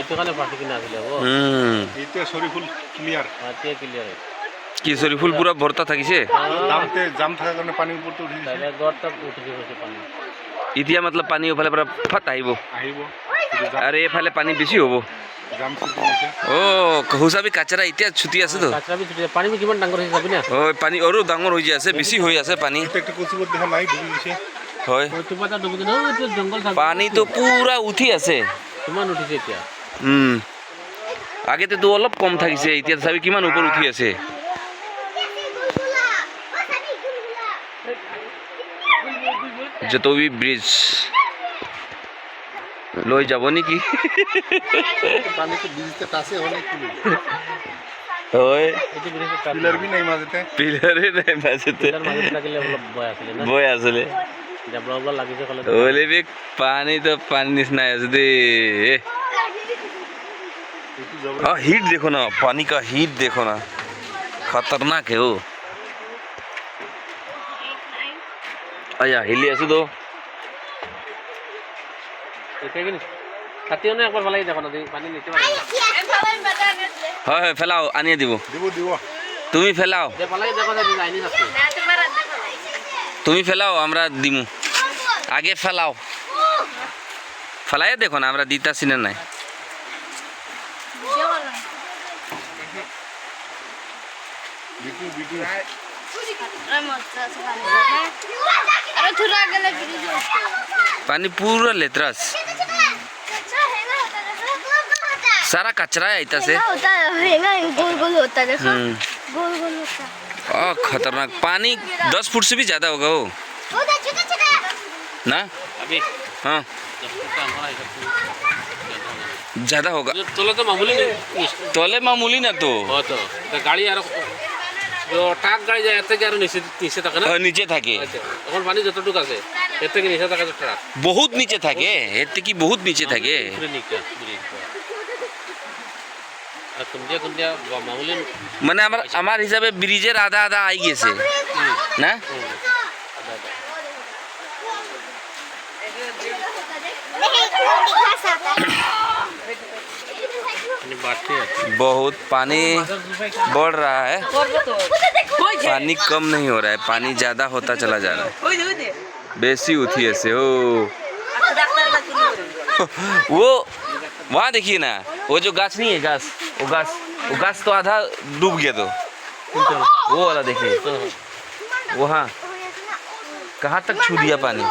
এইটো কাৰণে পাটি কিনা আছিলে হ'ব এতিয়া চৰিফুল ক্লিয়াৰ এতিয়া ক্লিয়াৰ কি চৰিফুল পুৰা ভৰ্তা থাকিছে জাম থকাৰ কাৰণে পানীৰ ওপৰতো উঠিছে গড়টা উঠি গৈছে পানী এতিয়া মতলব পানী ওফালে পৰা ফট আহিব আহিব আৰু এইফালে পানী বেছি হ'ব জাম ছুটি হৈছে হুচাবি কাচৰা এতিয়া ছুটি আছে তো কাচৰা বি ছুটি পানী কিমান ডাঙৰ হৈছে যাবি না পানী আৰু ডাঙৰ হৈ যায় আছে বেছি হৈ আছে পানী একটা কচুবত দেখা নাই ডুবি গৈছে হয় তোমাটা ডুবি গ'ল এইটো জংগল থাকে পানীটো পুৰা উঠি আছে কিমান উঠিছে এতিয়া আগতেতো অলপ কম থাকিছে এতিয়া চাবি কিমান ওপৰ উঠি আছে জতবি ব্ৰিজ লৈ যাব নেকি পানীটো ব্ৰিজতে টাচে হ'লে কি হয় এইটো ব্ৰিজত পিলাৰ বি নাই মাজতে পিলাৰে নাই মাজতে পিলাৰ মাজত লাগিলে অলপ ভয় আছিলে না বৈ আছিলে জাবলা লাগিছে কলে ওলে বি পানী তো পানী নিচিনা আছে দে हीट देखो ना पानी का हीट देखो ना खतरनाक है वो आया हिली आसो तो কাটিও না একবার ভালাই দেখো না পানি নিচে হয় হয় ফেলাও আনিয়ে দিব তুমি ফেলাও ভালাই দেখো না আইনি যাচ্ছে তুমি ফেলাও আমরা দিমু আগে ফেলাও ফেলাই দেখো না আমরা দিতাছি না নাই पानी पूरा लेतरस सारा कचरा है इतना से गोल गोल होता है देखो गोल गोल होता है खतरनाक पानी 10 फुट से भी ज्यादा होगा वो ना अभी हाँ ज्यादा होगा তোলে তো মামুলি तोले मामूली ना तो তো গাড়ি আর ট্রাক গাড়ি যায় এর থেকে আর নিচে নিচে থাকে না নিচে থাকে এখন পানি যতটুকু আছে এর থেকে নিচে থাকে ট্রাক বহুত নিচে থাকে এর থেকে বহুত নিচে থাকে আর কুন্দিয়া কুন্দিয়া মামুলি মানে আমার হিসাবে ব্রিজের আধা আধা আই গেছে না बहुत पानी बढ़ रहा है पानी कम नहीं हो रहा है पानी ज्यादा होता चला जा रहा है बेसी उठी ऐसे हो वो वहाँ देखिए ना वो जो गाछ नहीं है वो गाछ तो आधा डूब गया तो वो वाला देखिए वहाँ कहाँ तक छू दिया पानी